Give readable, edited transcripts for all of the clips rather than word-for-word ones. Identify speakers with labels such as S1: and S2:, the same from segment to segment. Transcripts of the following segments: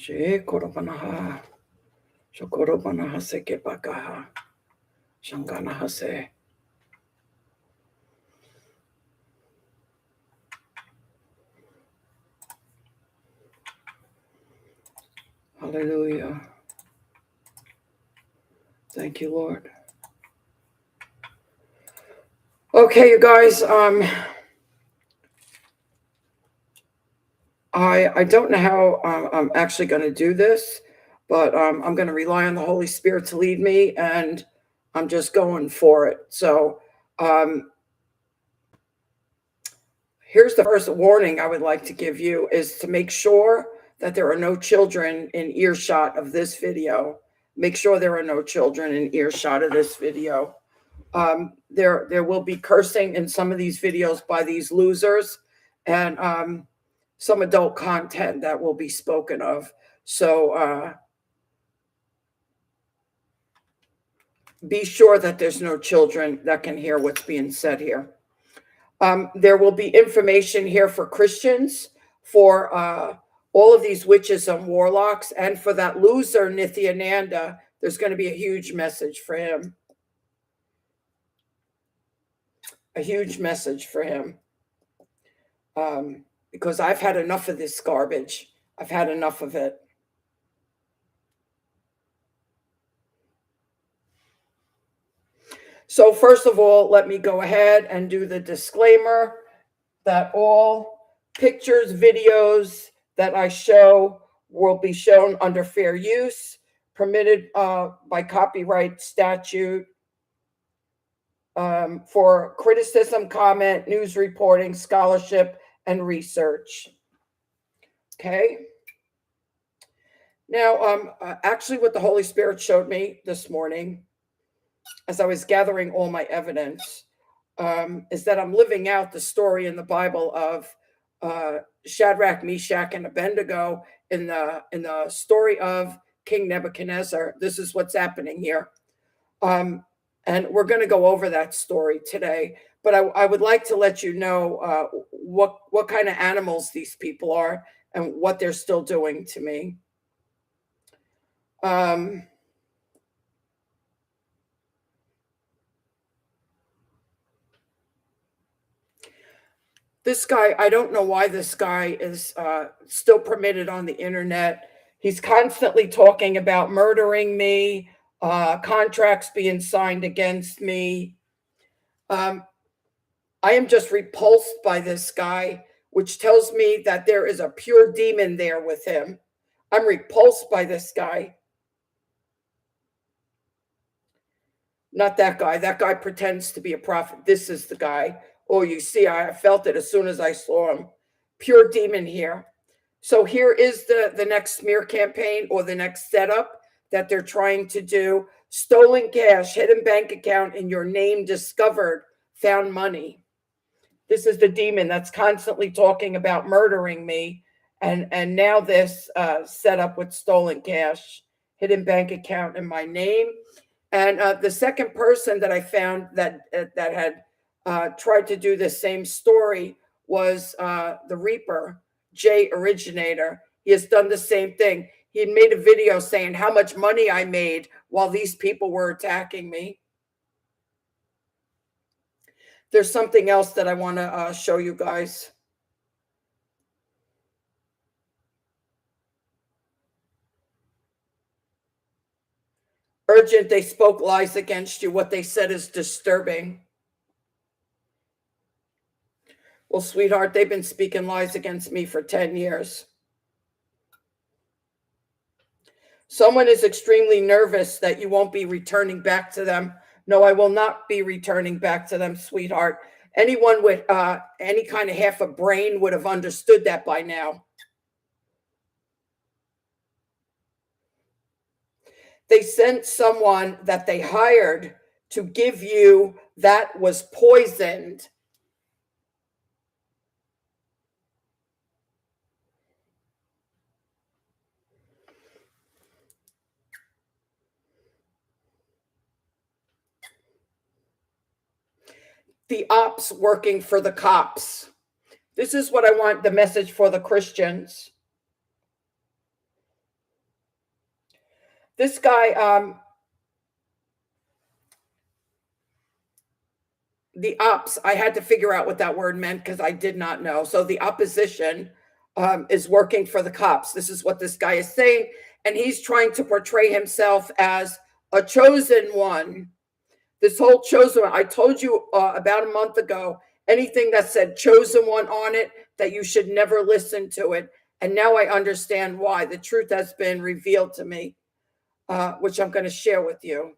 S1: She korobanaha. Shokorobanaha seke bakaha. Shanganaha se. Hallelujah. Thank you, Lord. Okay, you guys, I don't know how I'm actually going to do this, but I'm going to rely on the Holy Spirit to lead me, and I'm just going for it. So here's the first warning I would like to give you is to make sure that there are no children in earshot of this video. Make sure there are no children in earshot of this video. There will be cursing in some of these videos by these losers, and some adult content that will be spoken of. So be sure that there's no children that can hear what's being said here. There will be information here for Christians, for all of these witches and warlocks, and for that loser, NITHYANANDA. There's going to be a huge message for him. A huge message for him. Because I've had enough of this garbage. I've had enough of it. So first of all, let me go ahead and do the disclaimer that all pictures, videos that I show will be shown under fair use, permitted by copyright statute, for criticism, comment, news reporting, scholarship, and research. Okay. Now, actually what the Holy Spirit showed me this morning as I was gathering all my evidence is that I'm living out the story in the Bible of Shadrach, Meshach, and Abednego in the story of King Nebuchadnezzar. This is what's happening here. And we're going to go over that story today. But I would like to let you know what kind of animals these people are and what they're still doing to me. This guy, I don't know why this guy is still permitted on the internet. He's constantly talking about murdering me, contracts being signed against me. I am just repulsed by this guy, which tells me that there is a pure demon there with him. I'm repulsed by this guy. Not that guy. That guy pretends to be a prophet. This is the guy. Oh, you see, I felt it as soon as I saw him. Pure demon here. So here is the next smear campaign, or the next setup that they're trying to do. Stolen cash, hidden bank account, in your name discovered, found money. This is the demon that's constantly talking about murdering me. And now this setup with stolen cash, hidden bank account in my name. And the second person that I found that had tried to do the same story was the Reaper, J Originator. He has done the same thing. He had made a video saying how much money I made while these people were attacking me. There's something else that I want to show you guys. Urgent, they spoke lies against you. What they said is disturbing. Well, sweetheart, they've been speaking lies against me for 10 years. Someone is extremely nervous that you won't be returning back to them. No, I will not be returning back to them, sweetheart. Anyone with any kind of half a brain would have understood that by now. They sent someone that they hired to give you that was poisoned. The ops working for the cops. This is what I want the message for the Christians. This guy, the ops, I had to figure out what that word meant because I did not know. So the opposition is working for the cops. This is what this guy is saying. And he's trying to portray himself as a chosen one. This whole chosen one, I told you about a month ago, anything that said chosen one on it, that you should never listen to it. And now I understand why. The truth has been revealed to me, which I'm going to share with you.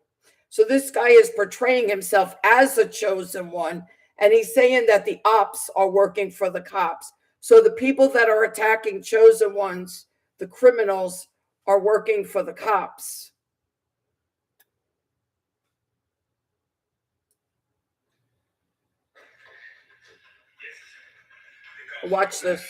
S1: So this guy is portraying himself as a chosen one, and he's saying that the ops are working for the cops. So the people that are attacking chosen ones, the criminals, are working for the cops. Watch this.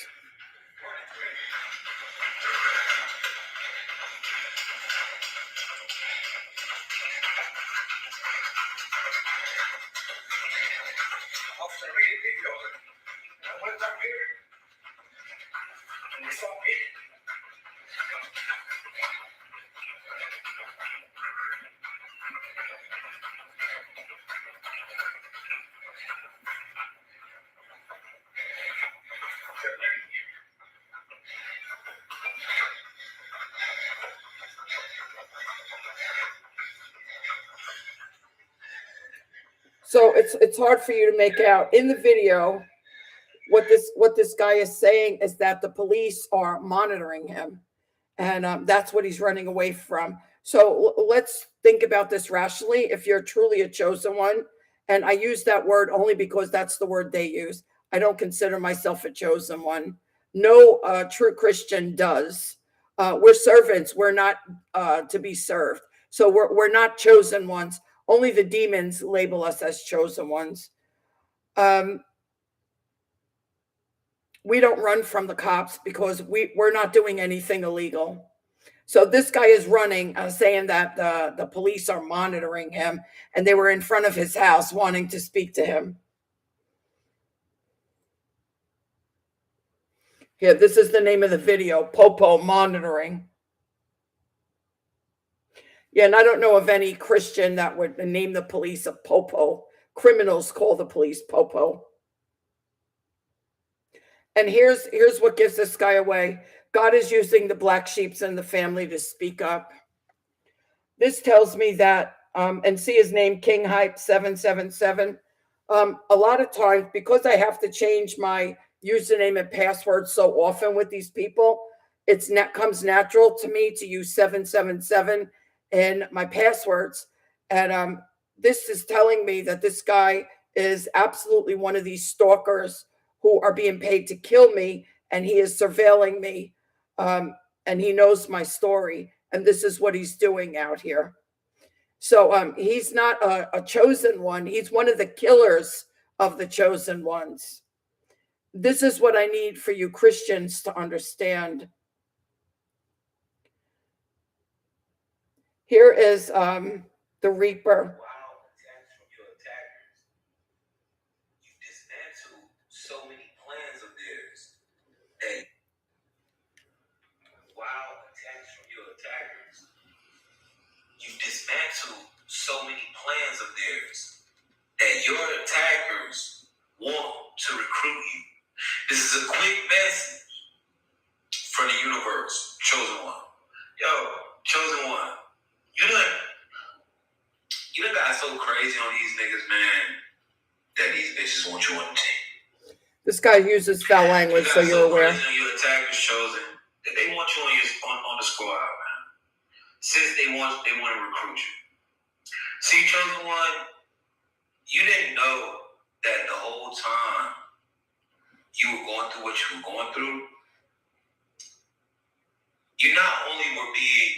S1: So it's hard for you to make out in the video. What this guy is saying is that the police are monitoring him, and that's what he's running away from. So let's think about this rationally. If you're truly a chosen one, and I use that word only because that's the word they use. I don't consider myself a chosen one. No true Christian does. We're servants. We're not to be served. So we're not chosen ones. Only the demons label us as chosen ones. We don't run from the cops because we're not doing anything illegal. So this guy is running, saying that the police are monitoring him, and they were in front of his house wanting to speak to him. Yeah, this is the name of the video, Popo Monitoring. Yeah, and I don't know of any Christian that would name the police a Popo. Criminals call the police Popo. And here's what gives this guy away. God is using the black sheeps in the family to speak up. This tells me that, and see his name, King Hype 777. A lot of times, because I have to change my username and password so often with these people, comes natural to me to use 777 in my passwords. And this is telling me that this guy is absolutely one of these stalkers who are being paid to kill me, and he is surveilling me, and he knows my story, and this is what he's doing out here. So he's not a chosen one. He's one of the killers of the chosen ones. This is what I need for you Christians to understand. Here is the Reaper.
S2: Dismantle so many plans of theirs that your attackers want to recruit you. This is a quick message for the universe, chosen one. Yo, chosen one, you done got so crazy on these niggas, man, that these bitches want you on the team.
S1: This guy uses foul language, so you're aware.
S2: Your attackers chosen that they want you on the squad, man. Since they want to recruit you. See, chosen one, you didn't know that the whole time you were going through what you were going through. You not only were being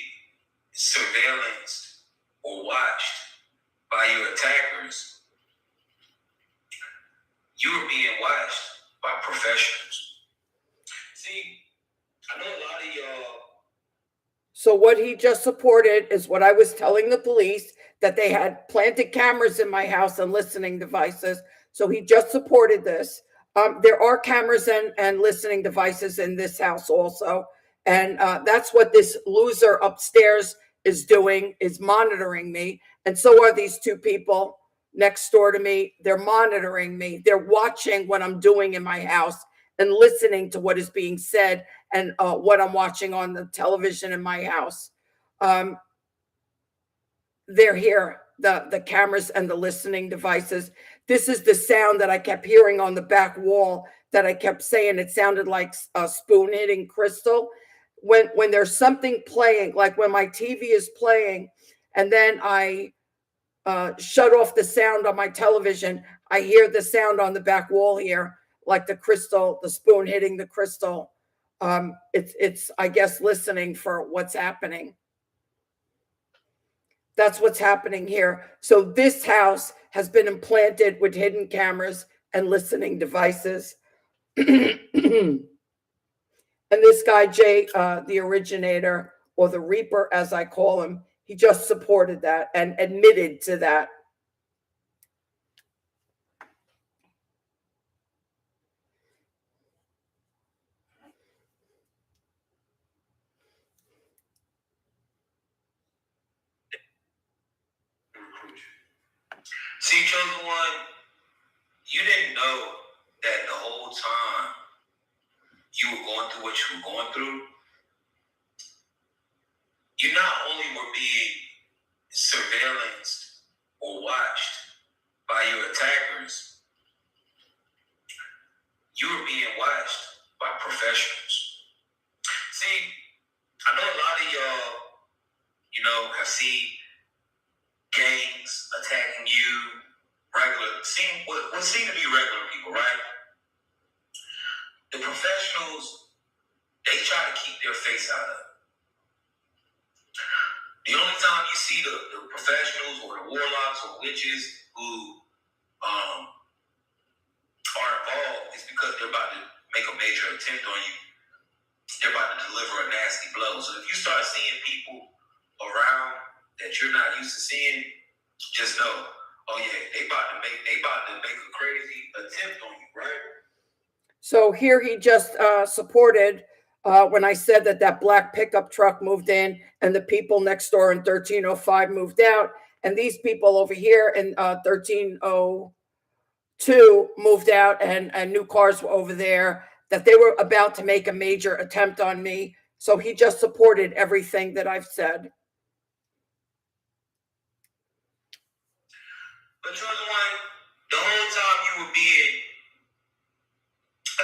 S2: surveillanced or watched by your attackers, you were being watched by professionals. See, I know a lot of y'all.
S1: So what he just supported is what I was telling the police, that they had planted cameras in my house and listening devices. So he just supported this. There are cameras and listening devices in this house also. And that's what this loser upstairs is doing, is monitoring me. And so are these two people next door to me. They're monitoring me. They're watching what I'm doing in my house and listening to what is being said and what I'm watching on the television in my house. They're here, the cameras and the listening devices. This is the sound that I kept hearing on the back wall that I kept saying. It sounded like a spoon hitting crystal. When there's something playing, like when my TV is playing, and then I shut off the sound on my television, I hear the sound on the back wall here, like the crystal, the spoon hitting the crystal. It's I guess listening for what's happening. That's what's happening here. So this house has been implanted with hidden cameras and listening devices. And this guy, Jay, the originator, or the Reaper, as I call him, he just supported that and admitted to that.
S2: See, chosen one, you didn't know that the whole time you were going through what you were going through. You not only were being surveillanced or watched by your attackers, you were being watched by professionals. See, I know a lot of y'all, have seen gangs attacking you, what seem to be regular people, right? The professionals, they try to keep their face out of it. The only time you see the professionals or the warlocks or witches who are involved is because they're about to make a major attempt on you. They're about to deliver a nasty blow. So if you start seeing people around that you're not used to seeing, just know, oh yeah, they about to make a crazy attempt on you, right?
S1: So here he just supported when I said that black pickup truck moved in and the people next door in 1305 moved out. And these people over here in 1302 moved out and new cars were over there, that they were about to make a major attempt on me. So he just supported everything that I've said.
S2: But chosen one, the whole time you were being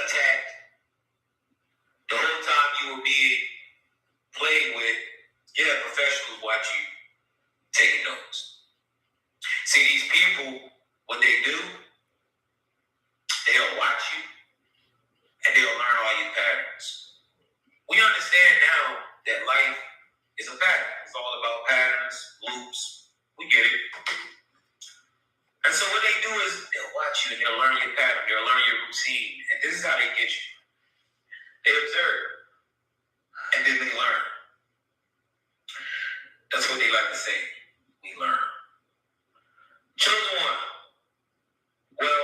S2: attacked, the whole time you were being played with, professionals watch you taking notes. See, these people, what they do, they'll watch you and they'll learn all your patterns. We understand now that life is a pattern. It's all about patterns, loops. We get it. And so what they do is they'll watch you and they'll learn your pattern. They'll learn your routine. And this is how they get you. They observe. And then they learn. That's what they like to say. We learn. Chosen one. Well,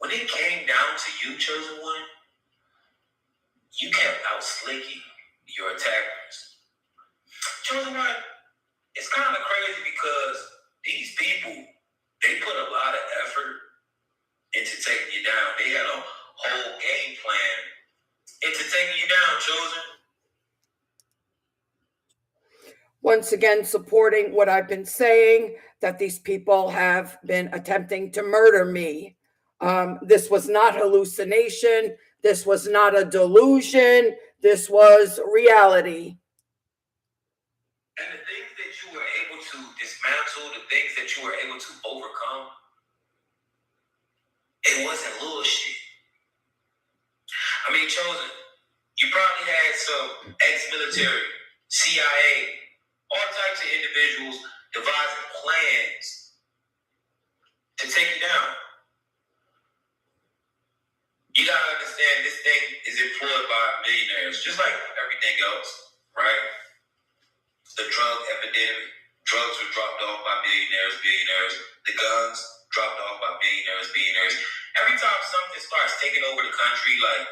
S2: when it came down to you, chosen one, you kept outslicking your attackers. Chosen one, it's kind of crazy because these people, they put a lot of effort into taking you down. They had a whole game plan into taking you down, chosen.
S1: Once again, supporting what I've been saying, that these people have been attempting to murder me. This was not hallucination. This was not a delusion. This was reality.
S2: And the things that you were able to dismantle, the things that you were able to overcome, it wasn't little shit. I mean, chosen, you probably had some ex-military, CIA, all types of individuals devising plans to take you down. You gotta understand, this thing is employed by millionaires, just like everything else, right? The drug epidemic, drugs were dropped off by billionaires. The guns dropped off by billionaires. Every time something starts taking over the country, like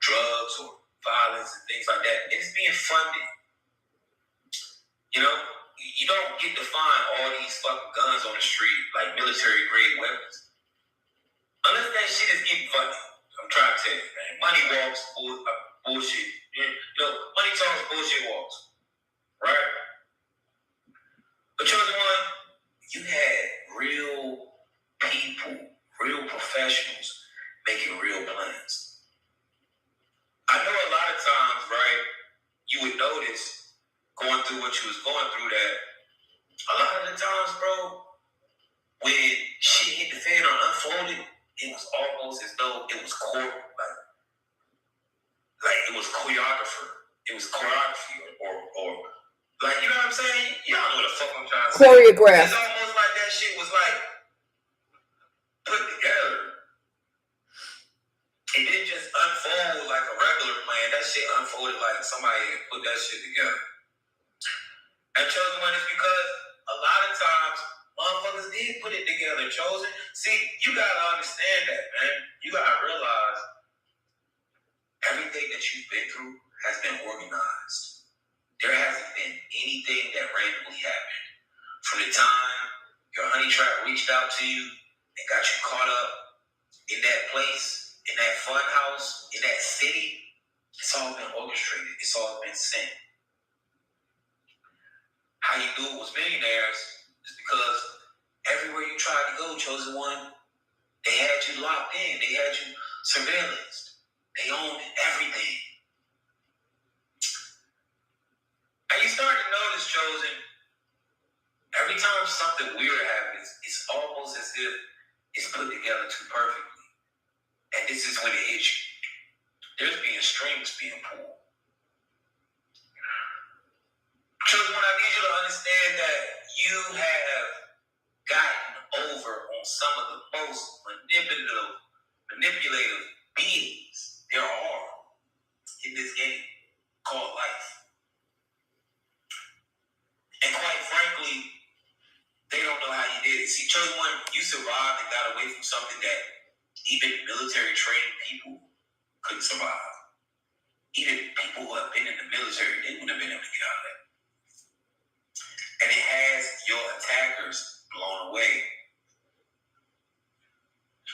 S2: drugs or violence and things like that, it's being funded You know, you don't get to find all these fucking guns on the street, like military grade weapons. Unless that shit is getting funny. I'm trying to tell you, man. Money walks, bullshit. You know, money talks, bullshit walks. Right? But Chosen One, you had real people, real professionals making real plans. I know a lot of times, right, you would notice going through what you was going through that a lot of the times, bro, when shit hit the fan or unfolded, it was almost as though it was like it was choreography or like, you know what I'm saying? Y'all know what the fuck I'm trying to say.
S1: Choreographed.
S2: It's almost like that shit was like put together. It didn't just unfold like a regular plan. That shit unfolded like somebody put that shit together. And Chosen One is because a lot of times motherfuckers did put it together, Chosen. See, you gotta understand that, man. You gotta realize everything that you've been through has been organized. There hasn't been anything that randomly happened. From the time your honey trap reached out to you and got you caught up in that place, in that fun house, in that city, it's all been orchestrated. It's all been sent. How you do it was millionaires is because everywhere you tried to go, Chosen One, they had you locked in. They had you surveillanced. They owned everything. And you start to notice, Chosen, every time something weird happens, it's almost as if it's put together too perfectly. And this is when it hits you. There's being strings being pulled. Chosen One, I need you to understand that you have gotten over on some of the most manipulative beings there are in this game called life. And quite frankly, they don't know how you did it. See, Chosen One, you survived and got away from something that even military trained people couldn't survive. Even people who have been in the military, they wouldn't have been able to get out of that. And it has your attackers blown away.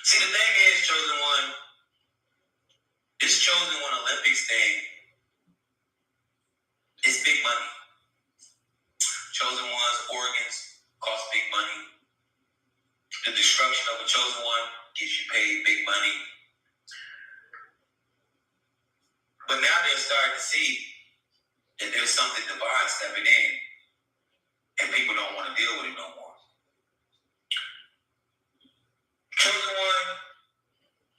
S2: See, the thing is, Chosen One, this Chosen One Olympics thing is big money. Chosen One's organs cost big money. The destruction of a Chosen One gets you paid big money. But now they're starting to see that there's something divine stepping in, and people don't want to deal with it no more. Chosen One,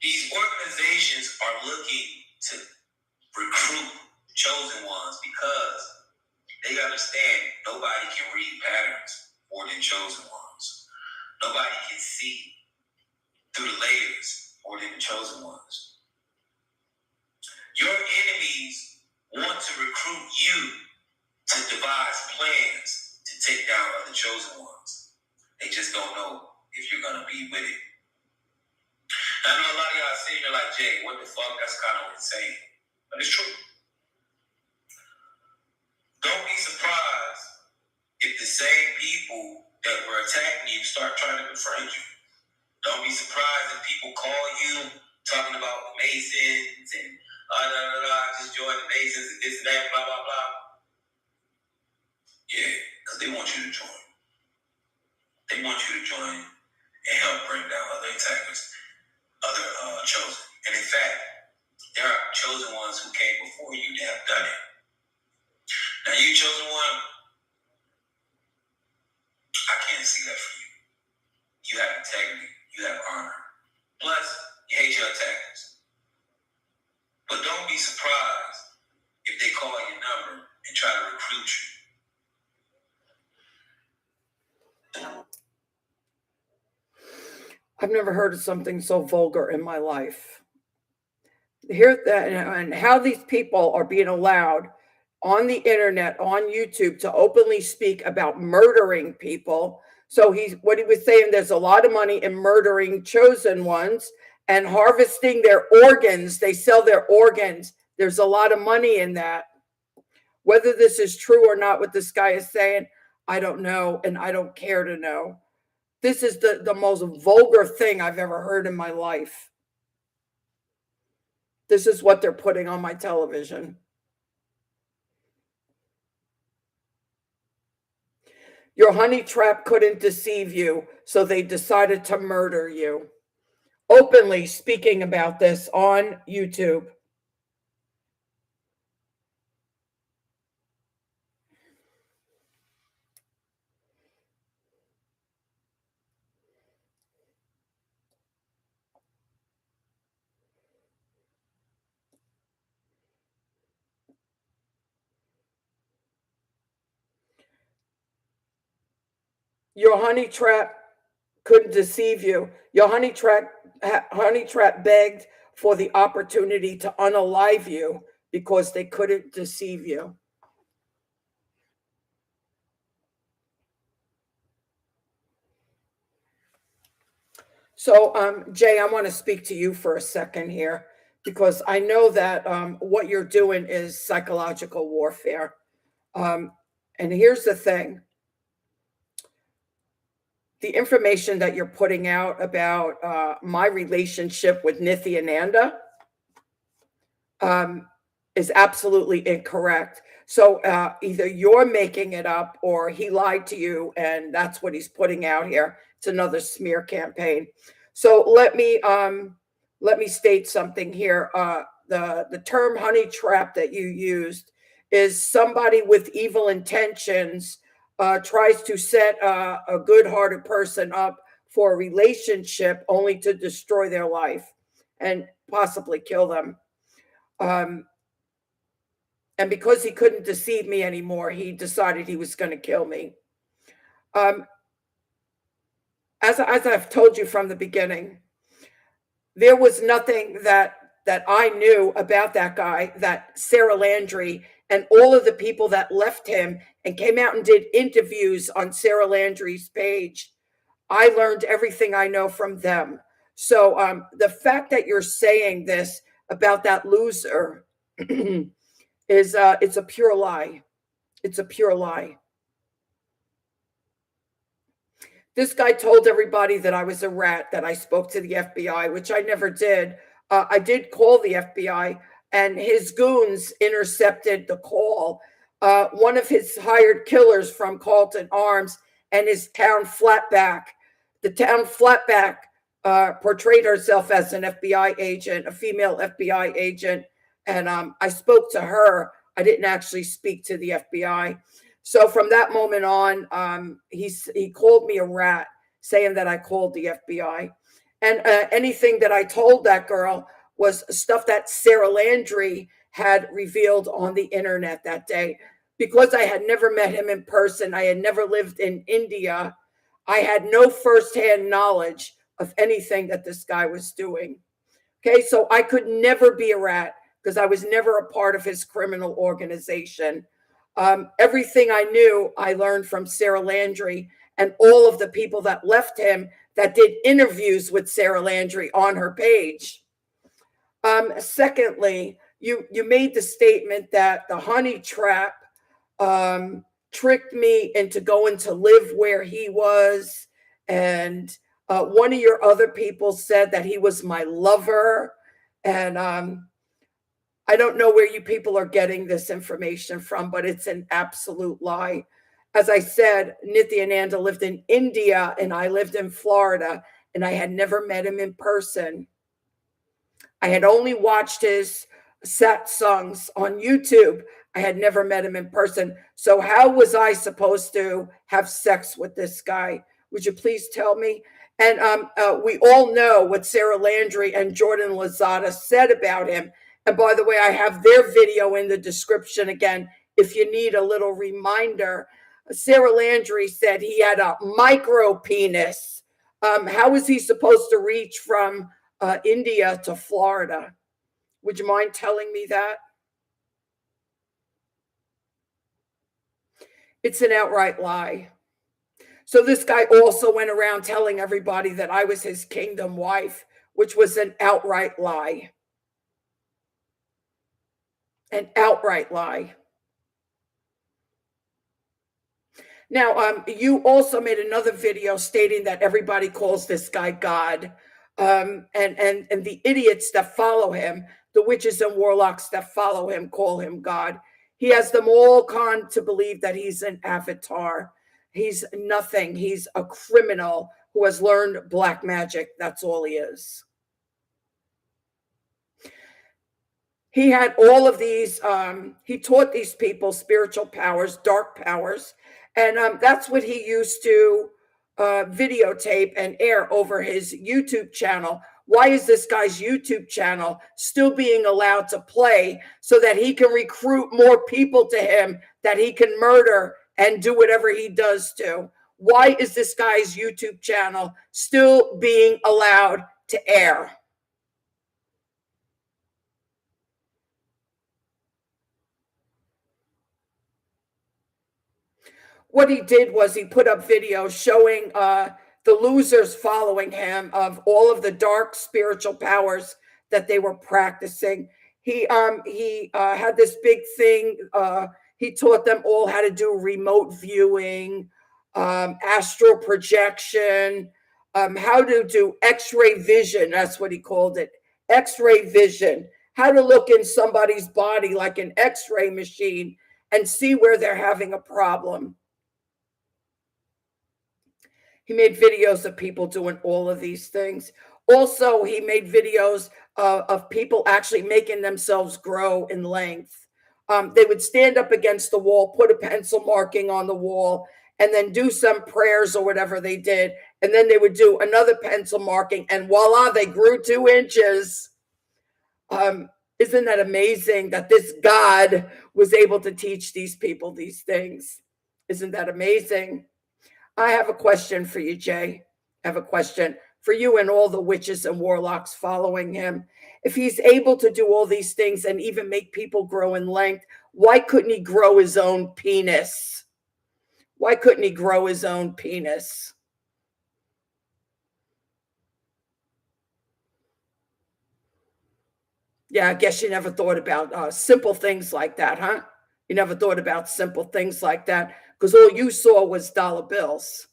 S2: these organizations are looking to recruit Chosen Ones because they understand nobody can read patterns more than Chosen Ones. Nobody can see through the layers more than the Chosen Ones. Your enemies want to recruit you to devise plans to take down other Chosen Ones. They just don't know if you're going to be with it. I know a lot of y'all sitting there like, Jay, what the fuck? That's kind of insane. But it's true. Don't be surprised if the same people that were attacking you start trying to befriend you. Don't be surprised if people call you talking about Masons and just join the Masons and this and that, blah, blah, blah. Yeah, because they want you to join. They want you to join and help bring down other attackers, other Chosen. And in fact, there are Chosen Ones who came before you that have done it. Now you Chosen One, I can't see that for you. You have integrity. You have honor. Plus, you hate your attackers. But don't be surprised if they call your number and try to recruit you.
S1: I've never heard of something so vulgar in my life. Hear that, and how these people are being allowed on the internet, on YouTube, to openly speak about murdering people. So what he was saying, there's a lot of money in murdering Chosen Ones and harvesting their organs. They sell their organs. There's a lot of money in that. Whether this is true or not, what this guy is saying, I don't know, and I don't care to know. This is the most vulgar thing I've ever heard in my life. This is what they're putting on my television. Your honey trap couldn't deceive you, so they decided to murder you. Openly speaking about this on YouTube. Your honey trap couldn't deceive you. Your honey trap begged for the opportunity to unalive you because they couldn't deceive you. So, Jay, I want to speak to you for a second here because I know that what you're doing is psychological warfare. And here's the thing. The information that you're putting out about my relationship with NITHYANANDA is absolutely incorrect. So either you're making it up or he lied to you, and that's what he's putting out here. It's another smear campaign. So let me state something here. The term honey trap that you used is somebody with evil intentions tries to set a good-hearted person up for a relationship only to destroy their life and possibly kill them. And because he couldn't deceive me anymore, he decided he was going to kill me. As I've told you from the beginning, there was nothing that I knew about that guy, that Sarah Landry, and all of the people that left him and came out and did interviews on Sarah Landry's page. I learned everything I know from them. So the fact that you're saying this about that loser is it's a pure lie. It's a pure lie. This guy told everybody that I was a rat, that I spoke to the FBI, which I never did. I did call the FBI, and his goons intercepted the call. One of his hired killers from Carlton Arms and his town flatback. The town flatback portrayed herself as an FBI agent, a female FBI agent, and I spoke to her. I didn't actually speak to the FBI. So from that moment on, he called me a rat, saying that I called the FBI. And anything that I told that girl was stuff that Sarah Landry had revealed on the internet that day. Because I had never met him in person, I had never lived in India, I had no firsthand knowledge of anything that this guy was doing. Okay, so I could never be a rat because I was never a part of his criminal organization. Everything I knew, I learned from Sarah Landry and all of the people that left him that did interviews with Sarah Landry on her page. Secondly, you made the statement that the honey trap tricked me into going to live where he was. And one of your other people said that he was my lover. And I don't know where you people are getting this information from, but it's an absolute lie. As I said, NITHYANANDA lived in India and I lived in Florida, and I had never met him in person. I had only watched his satsangs on YouTube. I had never met him in person. So how was I supposed to have sex with this guy? Would you please tell me? And we all know what Sarah Landry and Jordan Lozada said about him. And by the way, I have their video in the description again, if you need a little reminder. Sarah Landry said he had a micro penis. How was he supposed to reach from India to Florida? Would you mind telling me that? It's an outright lie. So this guy also went around telling everybody that I was his kingdom wife, which was an outright lie. An outright lie. Now, you also made another video stating that everybody calls this guy God, and the idiots that follow him, the witches and warlocks that follow him, call him God. He has them all con to believe that he's an avatar. He's nothing. He's a criminal who has learned black magic. That's all he is. He had all of these, he taught these people spiritual powers, dark powers, and that's what he used to videotape and air over his YouTube channel. Why is this guy's YouTube channel still being allowed to play so that he can recruit more people to him that he can murder and do whatever he does to? Why is this guy's YouTube channel still being allowed to air? What he did was he put up videos showing the losers following him of all of the dark spiritual powers that they were practicing. He had this big thing. He taught them all how to do remote viewing, astral projection, how to do X-ray vision. That's what he called it, X-ray vision. How to look in somebody's body like an X-ray machine and see where they're having a problem. He made videos of people doing all of these things. Also, he made videos of people actually making themselves grow in length. They would stand up against the wall, put a pencil marking on the wall, and then do some prayers or whatever they did. And then they would do another pencil marking, and voila, they grew 2 inches. Isn't that amazing that this God was able to teach these people these things? Isn't that amazing? I have a question for you, Jay. I have a question for you and all the witches and warlocks following him. If he's able to do all these things and even make people grow in length, why couldn't he grow his own penis? Why couldn't he grow his own penis? Yeah, I guess you never thought about simple things like that, huh? You never thought about simple things like that because all you saw was dollar bills.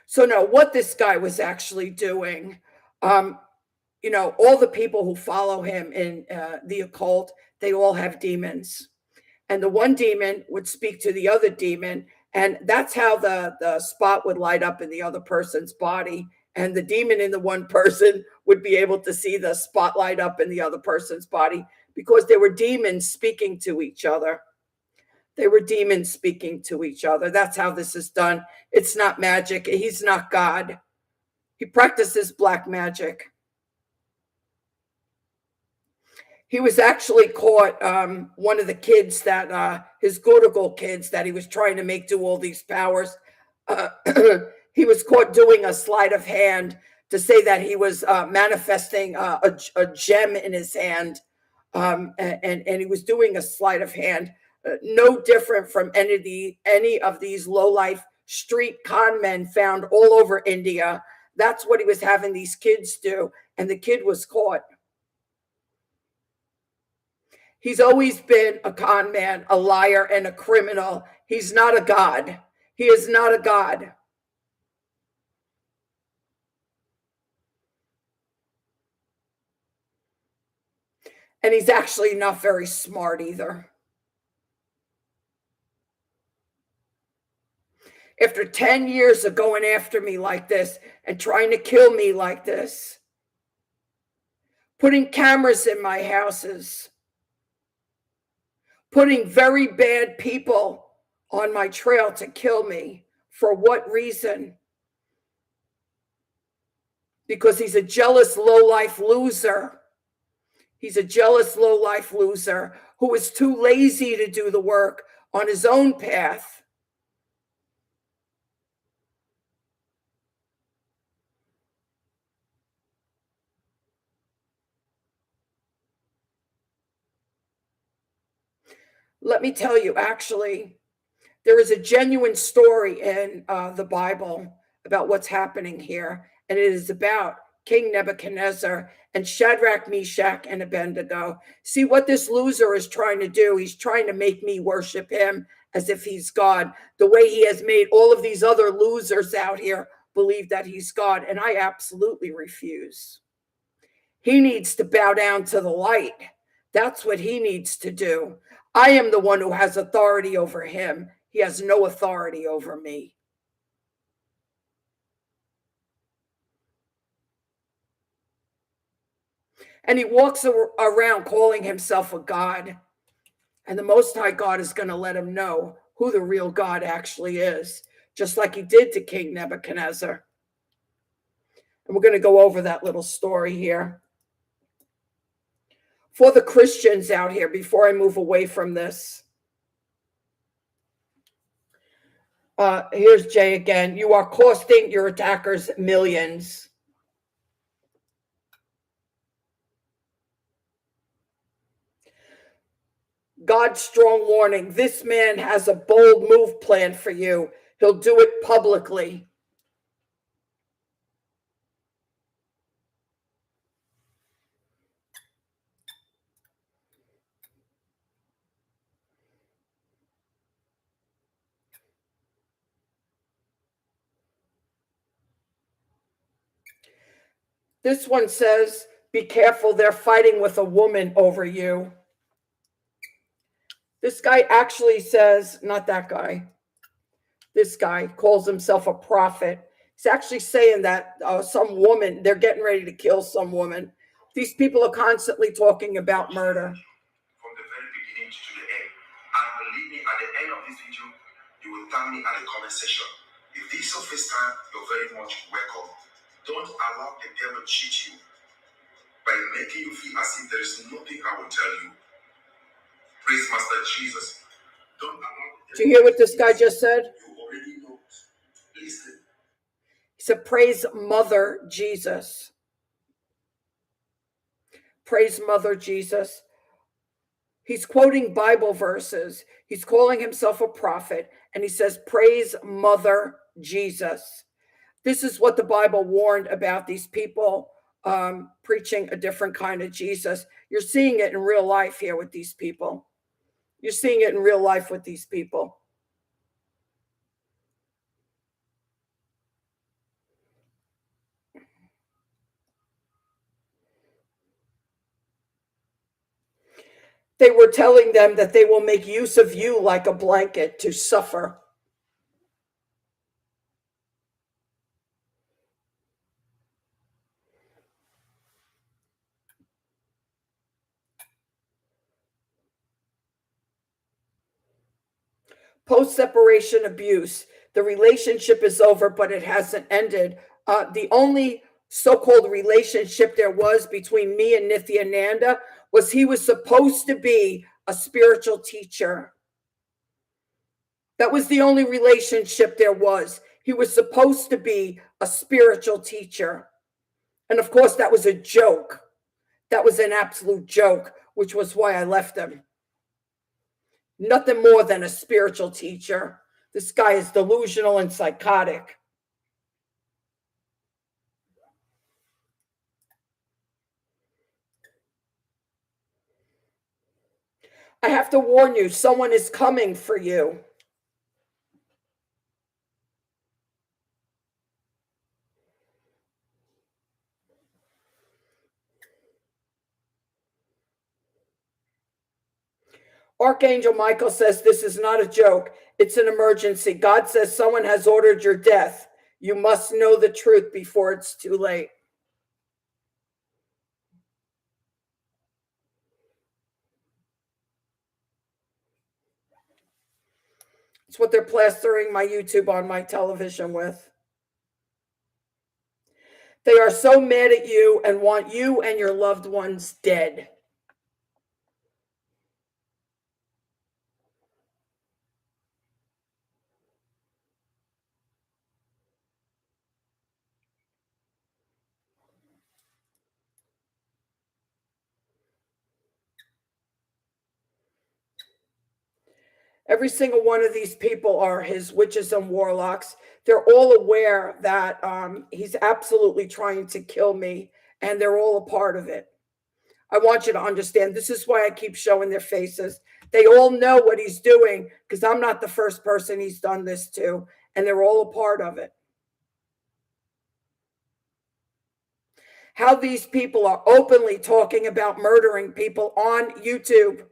S1: So now what this guy was actually doing, all the people who follow him in the occult, they all have demons. And the one demon would speak to the other demon. And that's how the spot would light up in the other person's body. And the demon in the one person would be able to see the spotlight up in the other person's body because they were demons speaking to each other. They were demons speaking to each other. That's how this is done. It's not magic. He's not God. He practices black magic. He was actually caught, one of the kids that, his Gurgle kids that he was trying to make do all these powers. Uh, he was caught doing a sleight of hand to say that he was manifesting a gem in his hand. And he was doing a sleight of hand, no different from any of these low-life street con men found all over India. That's what he was having these kids do, and the kid was caught. He's always been a con man, a liar, and a criminal. He's not a god. He is not a god. And he's actually not very smart either. After 10 years of going after me like this and trying to kill me like this, putting cameras in my houses, putting very bad people on my trail to kill me. For what reason? Because he's a jealous, low-life loser. He's a jealous, low-life loser who is too lazy to do the work on his own path. Let me tell you, actually, There is a genuine story in the Bible about what's happening here, and it is about King Nebuchadnezzar and Shadrach, Meshach, and Abednego. See what this loser is trying to do? He's trying to make me worship him as if he's God, the way he has made all of these other losers out here believe that he's God, and I absolutely refuse. He needs to bow down to the light. That's what he needs to do. I am the one who has authority over him. He has no authority over me. And he walks around calling himself a God. And the Most High God is going to let him know who the real God actually is, just like he did to King Nebuchadnezzar. And we're going to go over that little story here. For the Christians out here, before I move away from this, here's Jay again. You are costing your attackers millions. God's strong warning. This man has a bold move planned for you. He'll do it publicly. This one says, be careful, they're fighting with a woman over you. This guy actually says, not that guy, this guy calls himself a prophet. He's actually saying that some woman, they're getting ready to kill some woman. These people are constantly talking about murder.
S2: From the very beginning to the end. And believe me, at the end of this video, you will thank me at the comment section. If this is your first time, you're very much welcome. Don't allow the devil cheat you by making you feel as if there is nothing I will tell you. Praise Master Jesus. Don't allow the devil.
S1: Do you hear what this guy just said?
S2: You already know. Listen.
S1: He said, praise Mother Jesus. Praise Mother Jesus. He's quoting Bible verses. He's calling himself a prophet. And he says, praise Mother Jesus. This is what the Bible warned about these people preaching a different kind of Jesus. You're seeing it in real life here with these people. You're seeing it in real life with these people. They were telling them that they will make use of you like a blanket to suffer. Post-separation abuse. The relationship is over, but it hasn't ended. The only so-called relationship there was between me and NITHYANANDA was he was supposed to be a spiritual teacher. That was the only relationship there was. He was supposed to be a spiritual teacher. And of course, that was a joke. That was an absolute joke, which was why I left him. Nothing more than a spiritual teacher. This guy is delusional and psychotic. I have to warn you, someone is coming for you. Archangel Michael says this is not a joke. It's an emergency. God says someone has ordered your death. You must know the truth before it's too late. It's what they're plastering my YouTube on my television with. They are so mad at you and want you and your loved ones dead. Every single one of these people are his witches and warlocks. They're all aware that he's absolutely trying to kill me, and they're all a part of it. I want you to understand. This is why I keep showing their faces. They all know what he's doing, because I'm not the first person he's done this to, and they're all a part of it. How these people are openly talking about murdering people on YouTube.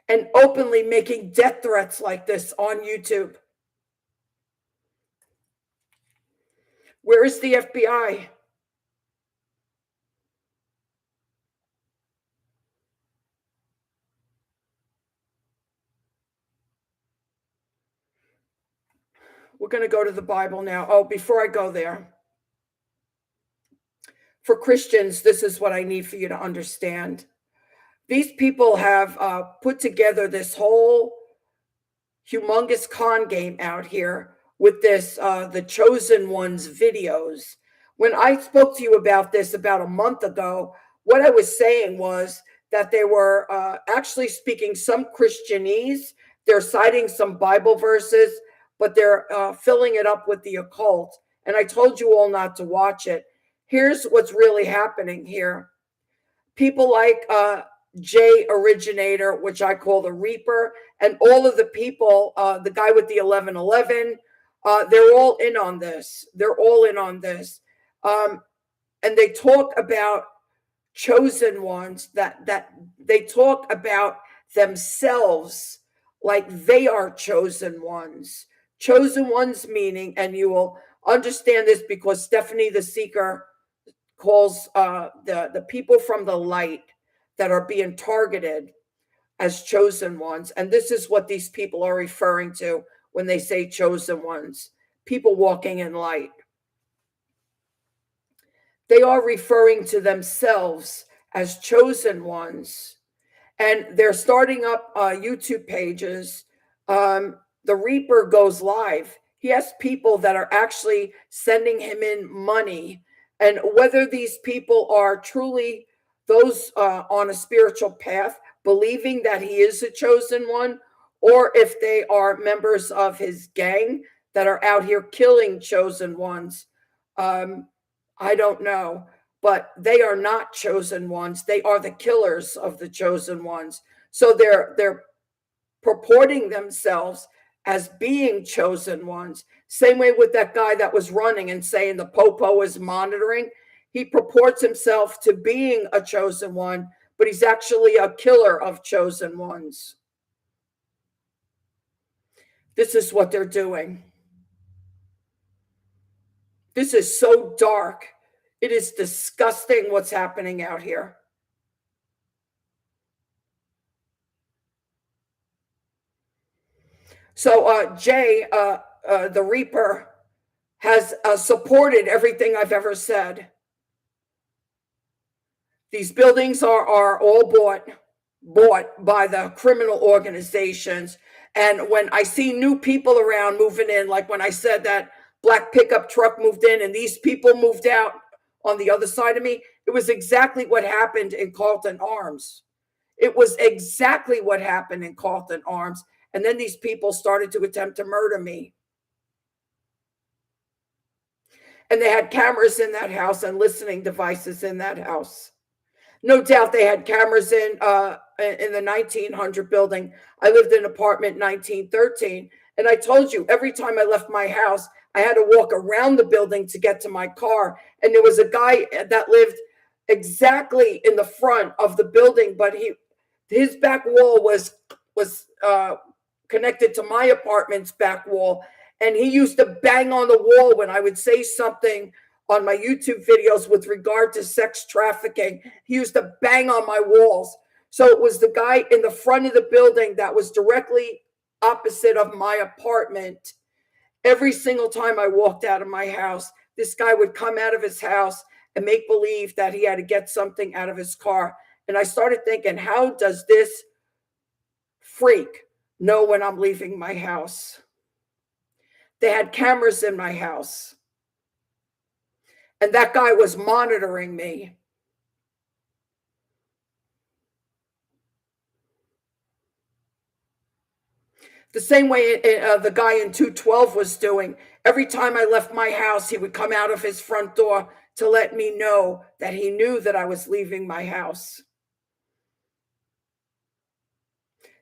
S1: And openly making death threats like this on YouTube. Where is the FBI? We're going to go to the Bible now. Oh, before I go there, for Christians, this is what I need for you to understand. These people have put together this whole humongous con game out here with this, the Chosen Ones videos. When I spoke to you about this about a month ago, what I was saying was that they were actually speaking some Christianese. They're citing some Bible verses, but they're filling it up with the occult. And I told you all not to watch it. Here's what's really happening here. People like J Originator, which I call the Reaper, and all of the people, the guy with the 1111, they're all in on this. They're all in on this. And they talk about chosen ones, that they talk about themselves like they are chosen ones. Chosen ones meaning, and you will understand this because Stephanie the Seeker calls the people from the light that are being targeted as chosen ones. And this is what these people are referring to when they say chosen ones, people walking in light. They are referring to themselves as chosen ones. And they're starting up YouTube pages. The Reaper goes live. He has people that are actually sending him in money. And whether these people are truly those on a spiritual path, believing that he is a chosen one, or if they are members of his gang that are out here killing chosen ones, I don't know. But they are not chosen ones. They are the killers of the chosen ones. So they're purporting themselves as being chosen ones. Same way with that guy that was running and saying the Popo is monitoring. He purports himself to being a chosen one, but he's actually a killer of chosen ones. This is what they're doing. This is so dark. It is disgusting what's happening out here. So Jay, the Reaper, has supported everything I've ever said. These buildings are all bought by the criminal organizations. And when I see new people around moving in, like when I said that black pickup truck moved in and these people moved out on the other side of me, it was exactly what happened in Carlton Arms. It was exactly what happened in Carlton Arms. And then these people started to attempt to murder me. And they had cameras in that house and listening devices in that house. No doubt they had cameras in the 1900 building. I lived in apartment 1913. And I told you, every time I left my house, I had to walk around the building to get to my car. And there was a guy that lived exactly in the front of the building, but his back wall was connected to my apartment's back wall. And he used to bang on the wall when I would say something on my YouTube videos with regard to sex trafficking. He used to bang on my walls. So it was the guy in the front of the building that was directly opposite of my apartment. Every single time I walked out of my house, this guy would come out of his house and make believe that he had to get something out of his car. And I started thinking, how does this freak know when I'm leaving my house? They had cameras in my house. And that guy was monitoring me. The same way the guy in 212 was doing. Every time I left my house, he would come out of his front door to let me know that he knew that I was leaving my house.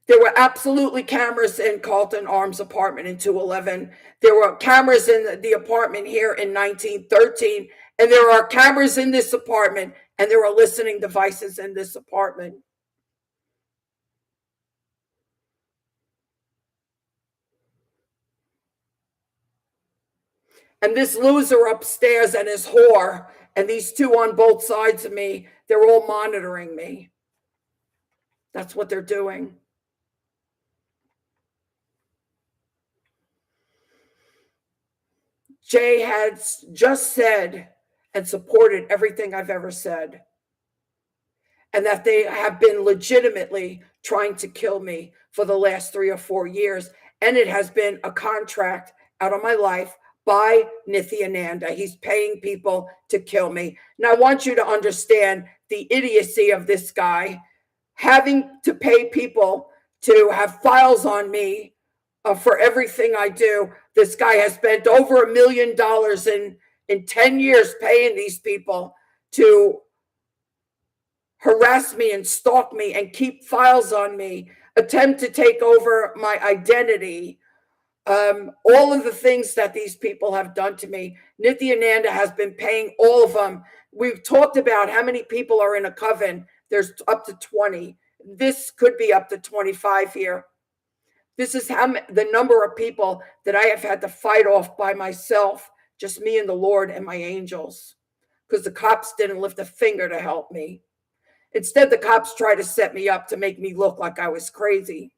S1: There were absolutely cameras in Carlton Arms apartment in 211. There were cameras in the apartment here in 1913. And there are cameras in this apartment, and there are listening devices in this apartment. And this loser upstairs and his whore, and these two on both sides of me, they're all monitoring me. That's what they're doing. Jay had just said and supported everything I've ever said, and that they have been legitimately trying to kill me for the last 3 or 4 years. And it has been a contract out of my life by NITHYANANDA. He's paying people to kill me. Now, I want you to understand the idiocy of this guy having to pay people to have files on me for everything I do. This guy has spent over $1 million in 10 years paying these people to harass me and stalk me and keep files on me, attempt to take over my identity. All of the things that these people have done to me, NITHYANANDA has been paying all of them. We've talked about how many people are in a coven. There's up to 20. This could be up to 25 here. This is how the number of people that I have had to fight off by myself, just me and the Lord and my angels, because the cops didn't lift a finger to help me. Instead, the cops tried to set me up to make me look like I was crazy.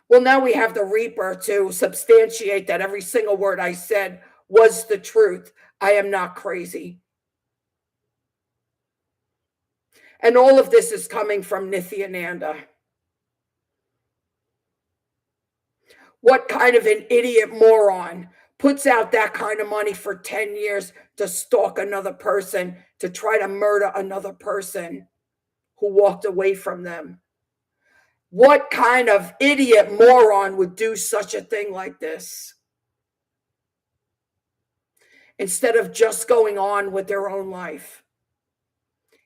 S1: Well, now we have the Reaper to substantiate that every single word I said was the truth. I am not crazy. And all of this is coming from NITHYANANDA. What kind of an idiot moron puts out that kind of money for 10 years to stalk another person, to try to murder another person who walked away from them? What kind of idiot moron would do such a thing like this? Instead of just going on with their own life.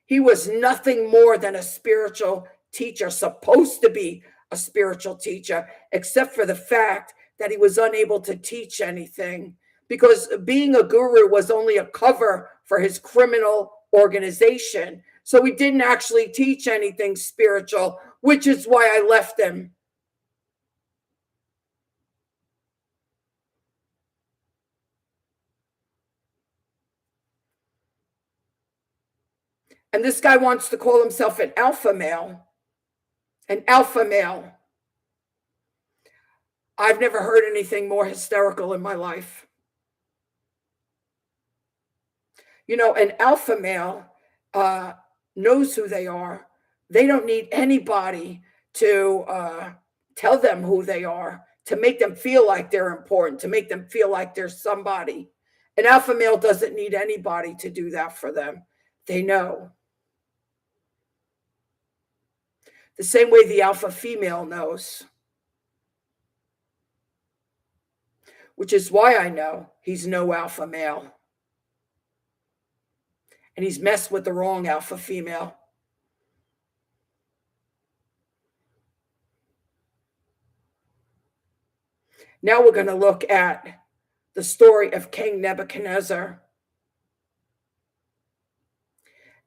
S1: He was nothing more than a spiritual teacher, supposed to be a spiritual teacher, except for the fact that he was unable to teach anything, because being a guru was only a cover for his criminal organization. So he didn't actually teach anything spiritual, which is why I left him. And this guy wants to call himself an alpha male. An alpha male. I've never heard anything more hysterical in my life. You know, an alpha male knows who they are. They don't need anybody to tell them who they are, to make them feel like they're important, to make them feel like they're somebody. An alpha male doesn't need anybody to do that for them. They know. The same way the alpha female knows. Which is why I know he's no alpha male. And he's messed with the wrong alpha female. Now we're going to look at the story of King Nebuchadnezzar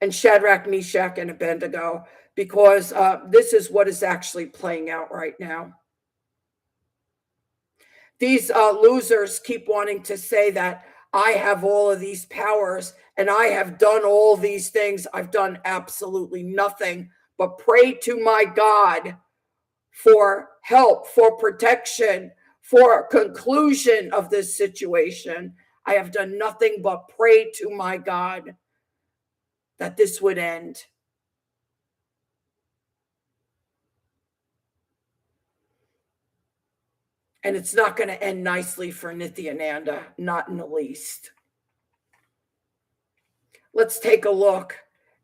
S1: and Shadrach, Meshach, and Abednego, because this is what is actually playing out right now. These losers keep wanting to say that I have all of these powers and I have done all these things. I've done absolutely nothing but pray to my God for help, for protection, for conclusion of this situation. I have done nothing but pray to my God that this would end. And it's not going to end nicely for NITHYANANDA, not in the least. Let's take a look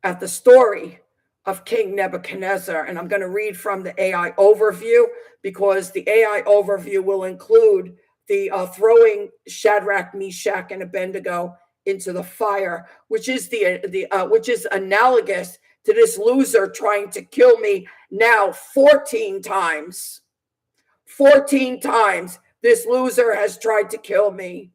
S1: at the story of King Nebuchadnezzar. And I'm going to read from the AI overview, because the AI overview will include the throwing Shadrach, Meshach, and Abednego into the fire, which is which is analogous to this loser trying to kill me now 14 times. 14 times this loser has tried to kill me.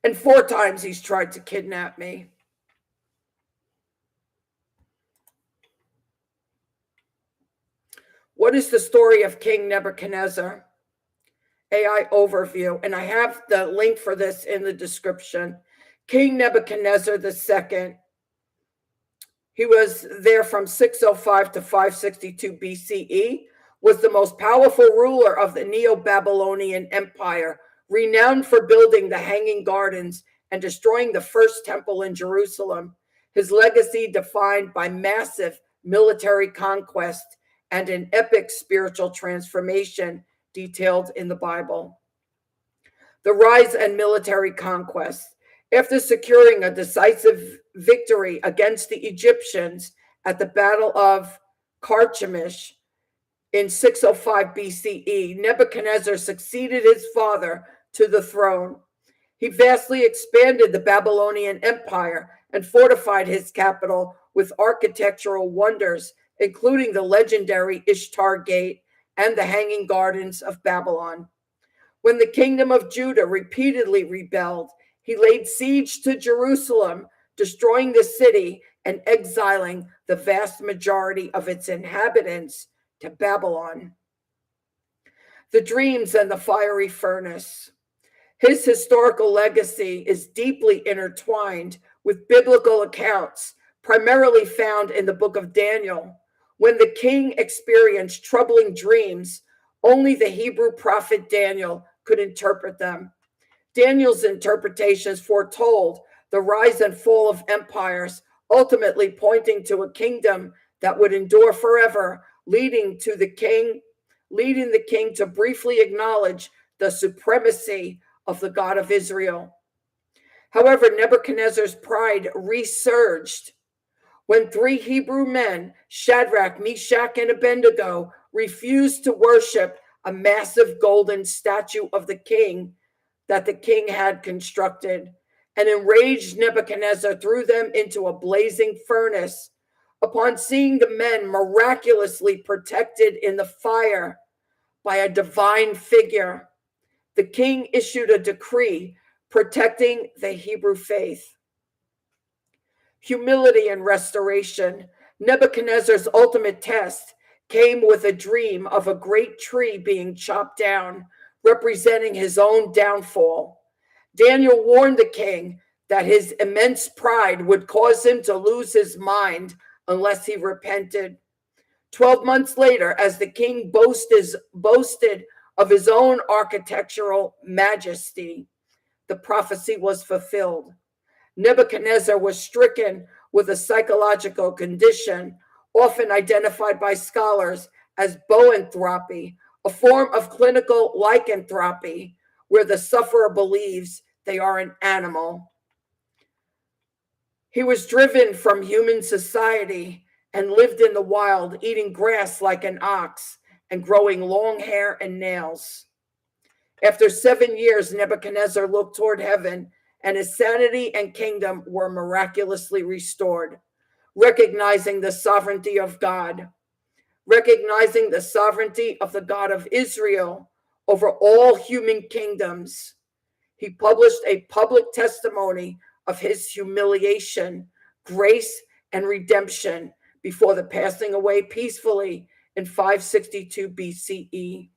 S1: And 4 times he's tried to kidnap me. What is the story of King Nebuchadnezzar? AI overview, and I have the link for this in the description. King Nebuchadnezzar II, he was there from 605 to 562 BCE, was the most powerful ruler of the Neo-Babylonian Empire, renowned for building the Hanging Gardens and destroying the first temple in Jerusalem. His legacy defined by massive military conquest and an epic spiritual transformation detailed in the Bible. The rise and military conquest. After securing a decisive victory against the Egyptians at the Battle of Carchemish in 605 BCE, Nebuchadnezzar succeeded his father to the throne. He vastly expanded the Babylonian Empire and fortified his capital with architectural wonders, including the legendary Ishtar Gate and the Hanging Gardens of Babylon. When the kingdom of Judah repeatedly rebelled, he laid siege to Jerusalem, destroying the city and exiling the vast majority of its inhabitants to Babylon. The dreams and the fiery furnace. His historical legacy is deeply intertwined with biblical accounts, primarily found in the book of Daniel. When the king experienced troubling dreams, only the Hebrew prophet Daniel could interpret them. Daniel's interpretations foretold the rise and fall of empires, ultimately pointing to a kingdom that would endure forever, leading the king to briefly acknowledge the supremacy of the God of Israel. However, Nebuchadnezzar's pride resurged when 3 Hebrew men, Shadrach, Meshach, and Abednego, refused to worship a massive golden statue of the king that the king had constructed. An enraged Nebuchadnezzar threw them into a blazing furnace. Upon seeing the men miraculously protected in the fire by a divine figure, the king issued a decree protecting the Hebrew faith. Humility and restoration. Nebuchadnezzar's ultimate test came with a dream of a great tree being chopped down, representing his own downfall. Daniel warned the king that his immense pride would cause him to lose his mind unless he repented. 12 months later, as the king boasted of his own architectural majesty, the prophecy was fulfilled. Nebuchadnezzar was stricken with a psychological condition, often identified by scholars as boanthropy, a form of clinical lycanthropy, where the sufferer believes they are an animal. He was driven from human society and lived in the wild, eating grass like an ox and growing long hair and nails. After 7 years, Nebuchadnezzar looked toward heaven, and his sanity and kingdom were miraculously restored. Recognizing the sovereignty of God, recognizing the sovereignty of the God of Israel over all human kingdoms, he published a public testimony of his humiliation, grace, and redemption before the passing away peacefully in 562 BCE.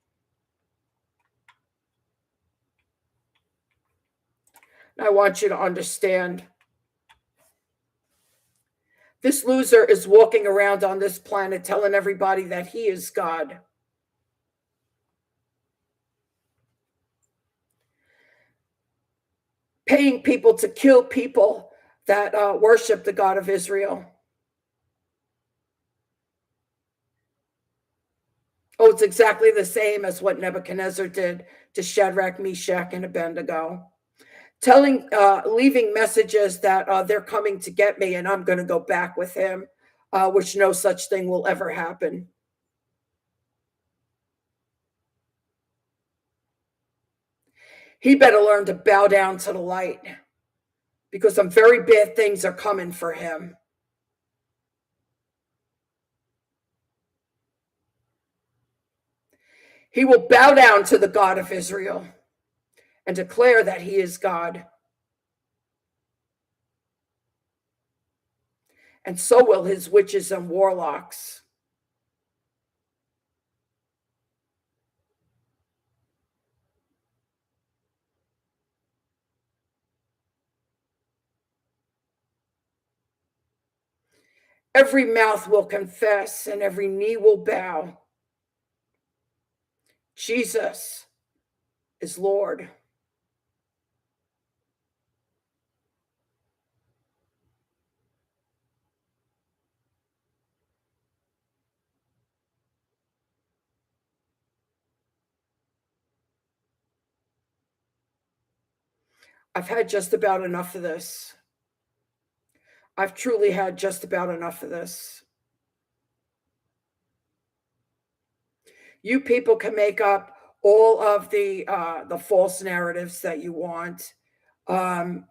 S1: I want you to understand, this loser is walking around on this planet telling everybody that he is God. Paying people to kill people that worship the God of Israel. Oh, it's exactly the same as what Nebuchadnezzar did to Shadrach, Meshach, and Abednego. Leaving messages that they're coming to get me and I'm going to go back with him, which no such thing will ever happen. He better learn to bow down to the light, because some very bad things are coming for him. He will bow down to the God of Israel and declare that he is God. And so will his witches and warlocks. Every mouth will confess and every knee will bow. Jesus is Lord. I've had just about enough of this. I've truly had just about enough of this. You people can make up all of the false narratives that you want. No,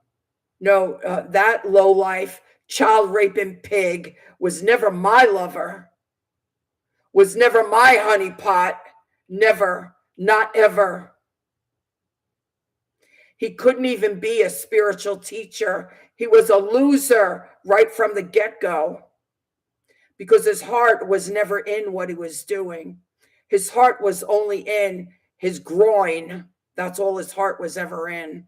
S1: that lowlife, child raping pig was never my lover, was never my honeypot, never, not ever. He couldn't even be a spiritual teacher. He was a loser right from the get-go, because his heart was never in what he was doing. His heart was only in his groin. That's all his heart was ever in.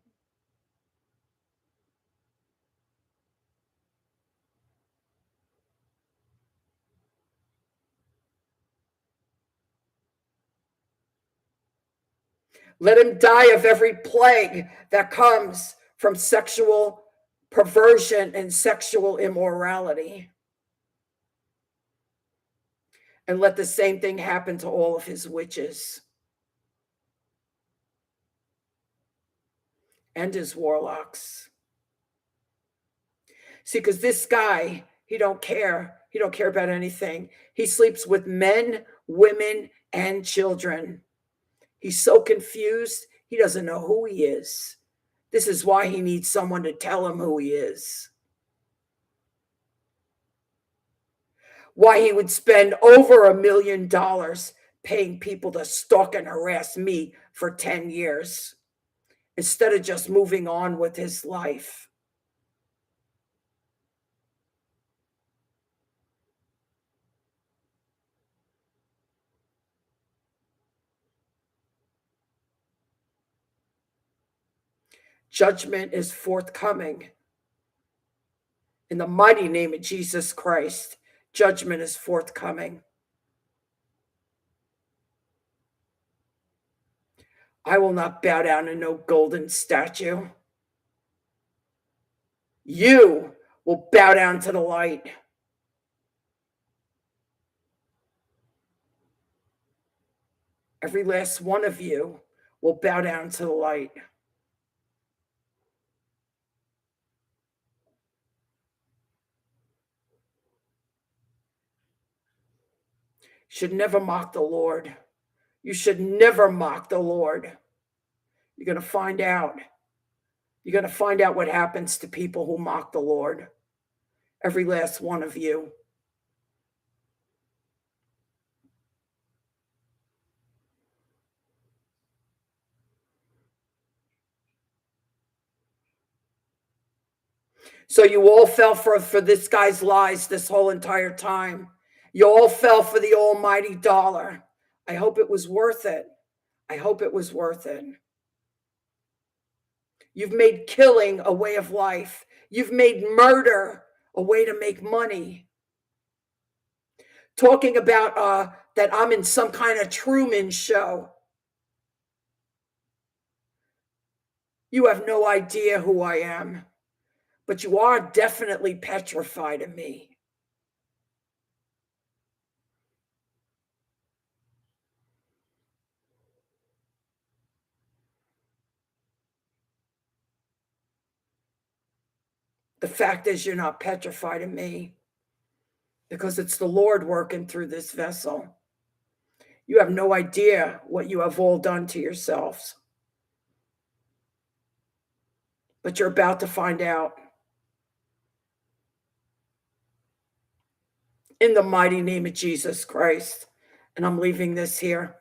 S1: Let him die of every plague that comes from sexual perversion and sexual immorality. And let the same thing happen to all of his witches and his warlocks. See, because this guy, he don't care. He don't care about anything. He sleeps with men, women, and children. He's so confused, he doesn't know who he is. This is why he needs someone to tell him who he is. Why he would spend over $1 million paying people to stalk and harass me for 10 years instead of just moving on with his life. Judgment is forthcoming. In the mighty name of Jesus Christ, judgment is forthcoming. I will not bow down to no golden statue. You will bow down to the light. Every last one of you will bow down to the light. Should never mock the Lord. You should never mock the Lord. You're going to find out. You're going to find out what happens to people who mock the Lord. Every last one of you. So you all fell for this guy's lies this whole entire time. You all fell for the almighty dollar. I hope it was worth it. I hope it was worth it. You've made killing a way of life. You've made murder a way to make money. Talking about that I'm in some kind of Truman show. You have no idea who I am. but you are definitely petrified of me. The fact is, you're not petrified of me because it's the Lord working through this vessel. You have no idea what you have all done to yourselves. But you're about to find out. In the mighty name of Jesus Christ. And I'm leaving this here.